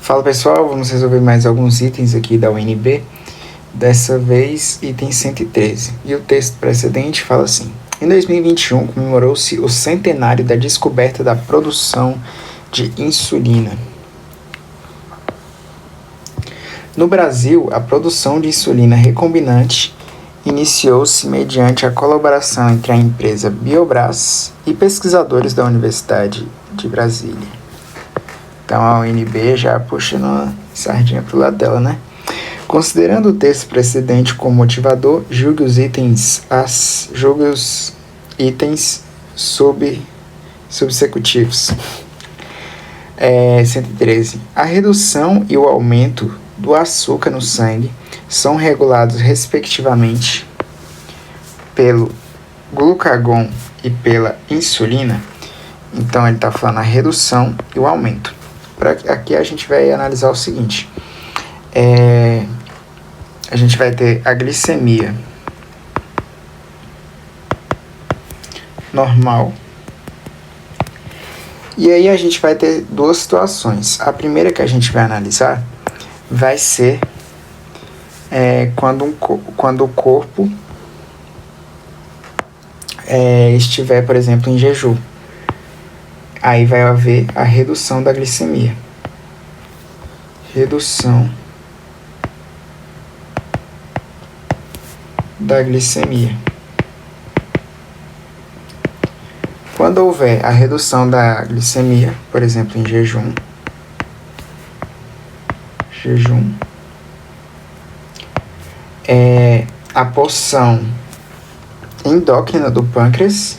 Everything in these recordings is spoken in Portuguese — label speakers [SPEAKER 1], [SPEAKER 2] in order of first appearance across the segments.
[SPEAKER 1] Fala pessoal, vamos resolver mais alguns itens aqui da UNB, dessa vez item 113. E o texto precedente fala assim: em 2021 comemorou-se o centenário da descoberta da produção de insulina. No Brasil, a produção de insulina recombinante iniciou-se mediante a colaboração entre a empresa Biobras e pesquisadores da Universidade de Brasília. Então a UNB já puxando uma sardinha pro lado dela, né? Considerando o texto precedente como motivador, julgue os itens subsecutivos. 113. A redução e o aumento do açúcar no sangue são regulados respectivamente pelo glucagon e pela insulina. Então ele está falando a redução e o aumento. Aqui a gente vai analisar o seguinte: a gente vai ter a glicemia normal. E aí a gente vai ter duas situações. A primeira que a gente vai analisar vai ser quando o corpo estiver, por exemplo, em jejum. Aí vai haver a redução da glicemia. Redução da glicemia. Quando houver a redução da glicemia, por exemplo, em jejum, a porção endócrina do pâncreas,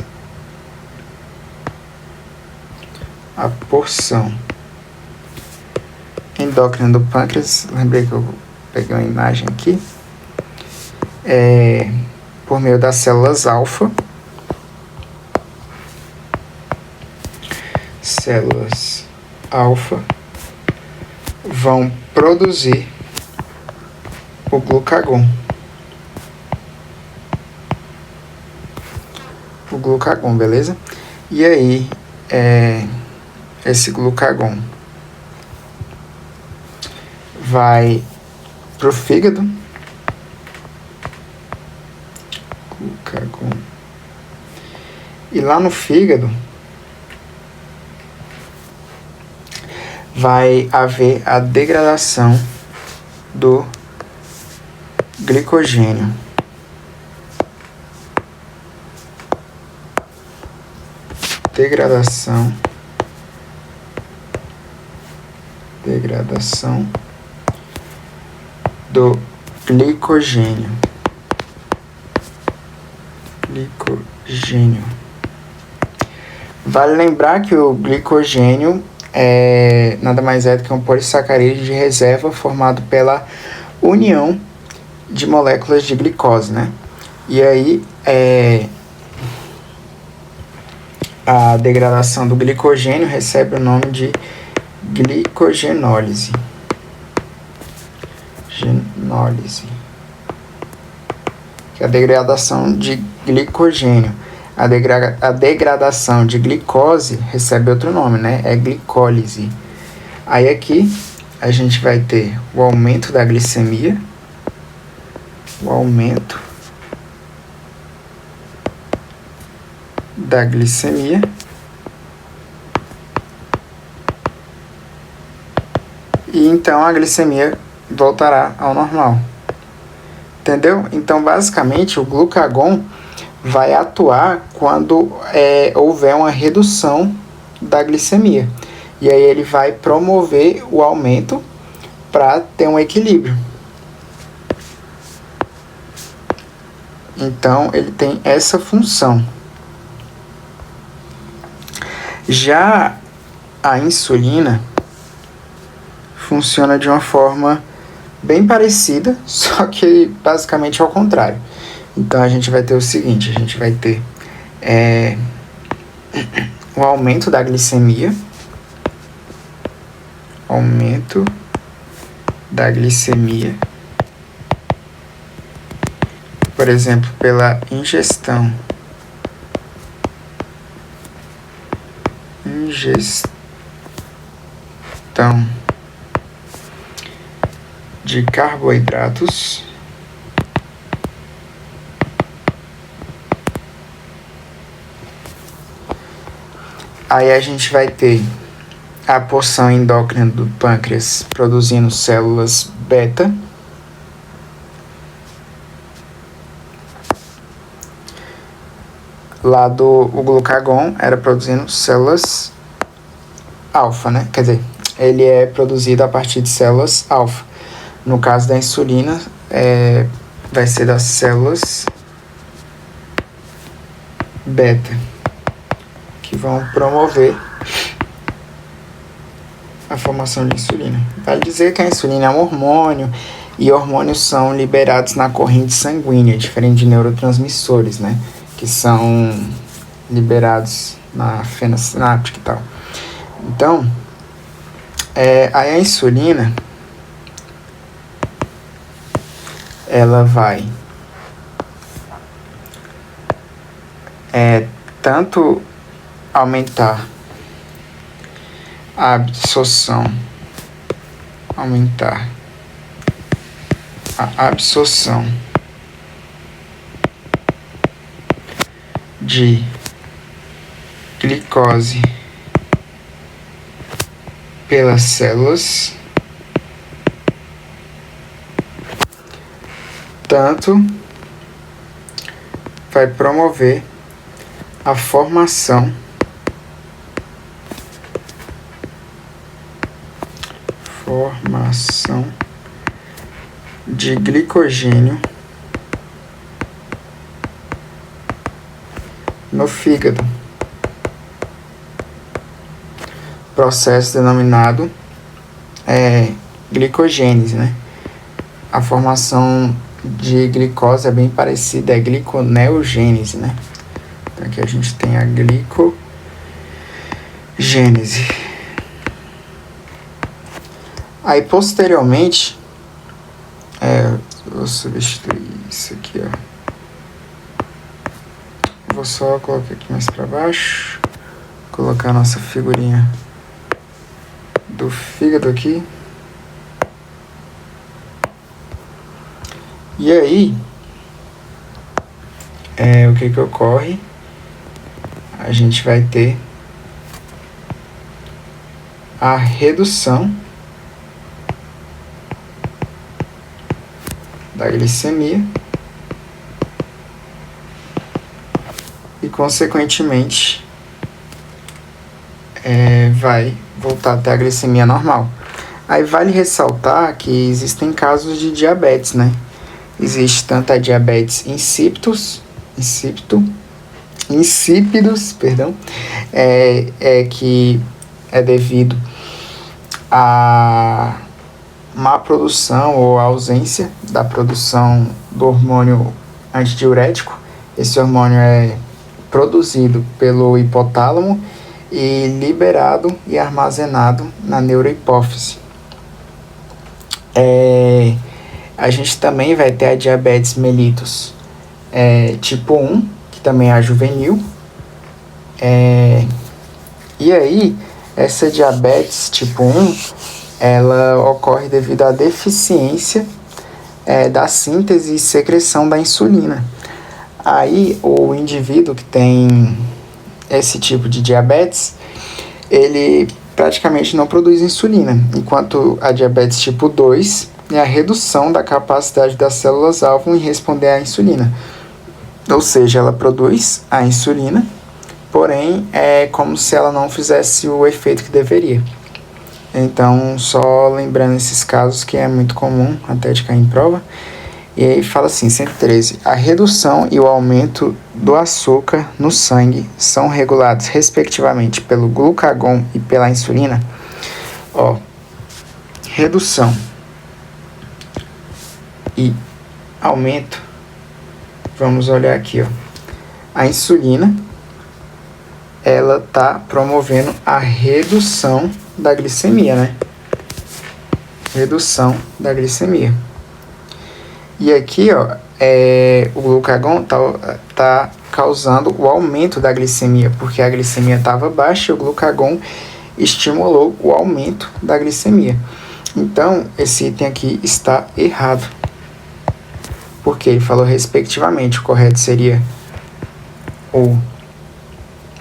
[SPEAKER 1] lembrei que eu peguei uma imagem aqui, por meio das células alfa, vão produzir o glucagon. Beleza? E aí, esse glucagon vai pro fígado. E lá no fígado vai haver a degradação do glicogênio. Degradação do glicogênio. Vale lembrar que o glicogênio nada mais é do que um polissacarídeo de reserva formado pela união de moléculas de glicose, né? E aí, a degradação do glicogênio recebe o nome de glicogenólise. Que é a degradação de glicogênio. A degradação de glicose recebe outro nome, né? É glicólise. Aí aqui a gente vai ter o aumento da glicemia. E então a glicemia voltará ao normal. Entendeu? Então, basicamente, o glucagon vai atuar quando houver uma redução da glicemia. E aí ele vai promover o aumento para ter um equilíbrio. Então, ele tem essa função. Já a insulina funciona de uma forma bem parecida, só que basicamente ao contrário. Então a gente vai ter o seguinte: a gente vai ter o aumento da glicemia, por exemplo, pela ingestão de carboidratos aí a gente vai ter a porção endócrina do pâncreas produzindo células beta. Lá o glucagon era produzindo células alfa, né? Quer dizer, ele é produzido a partir de células alfa. No caso da insulina, vai ser das células beta, que vão promover a formação de insulina. Vale dizer que a insulina é um hormônio, e hormônios são liberados na corrente sanguínea, diferente de neurotransmissores, né? Que são liberados na fenda sináptica e tal. Então, a insulina, ela vai tanto aumentar a absorção de glicose pelas células, tanto vai promover a formação de glicogênio no fígado, processo denominado glicogênese, né? A formação de glicose é bem parecida, é gliconeogênese, né? Então aqui a gente tem a glicogênese. Aí posteriormente, vou substituir isso aqui, ó. Vou só colocar aqui mais para baixo, colocar a nossa figurinha do fígado aqui. E aí, o que ocorre? A gente vai ter a redução da glicemia e, consequentemente, vai voltar até a glicemia normal. Aí vale ressaltar que existem casos de diabetes, né? Existe tanto a diabetes insípidos, que é devido a má produção ou ausência da produção do hormônio antidiurético. Esse hormônio é produzido pelo hipotálamo e liberado e armazenado na neurohipófise. A gente também vai ter a diabetes mellitus tipo 1, que também é juvenil. E aí, essa diabetes tipo 1, ela ocorre devido à deficiência da síntese e secreção da insulina. Aí, o indivíduo que tem esse tipo de diabetes, ele praticamente não produz insulina, enquanto a diabetes tipo 2 é a redução da capacidade das células-alvo em responder à insulina. Ou seja, ela produz a insulina, porém é como se ela não fizesse o efeito que deveria. Então, só lembrando esses casos que é muito comum até de cair em prova. E aí fala assim, 113. A redução e o aumento do açúcar no sangue são regulados respectivamente pelo glucagon e pela insulina. Redução e aumento. Vamos olhar aqui, a insulina, ela está promovendo a redução da glicemia, né? Redução da glicemia. E aqui, o glucagon tá causando o aumento da glicemia, porque a glicemia estava baixa e o glucagon estimulou o aumento da glicemia. Então, esse item aqui está errado. Porque ele falou respectivamente. O correto seria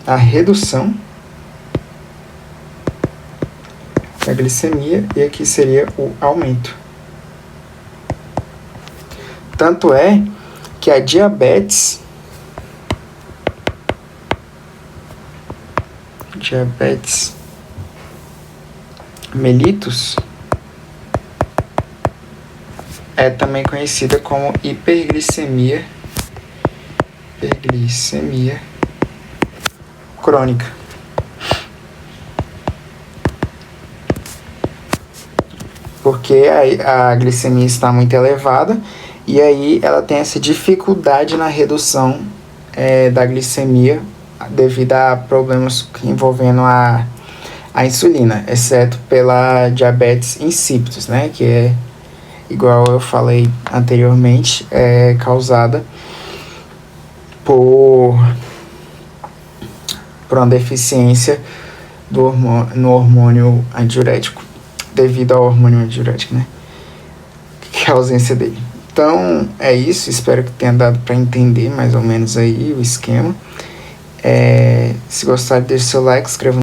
[SPEAKER 1] a redução da glicemia e aqui seria o aumento. Tanto é que a diabetes mellitus é também conhecida como hiperglicemia crônica. Porque a glicemia está muito elevada e aí ela tem essa dificuldade na redução da glicemia devido a problemas envolvendo a insulina, exceto pela diabetes insípidos, né, que é, igual eu falei anteriormente, é causada por uma deficiência no hormônio antidiurético, devido ao hormônio antidiurético, né, que é a ausência dele. Então, é isso, espero que tenha dado para entender mais ou menos aí o esquema. Se gostar, deixe seu like, escreva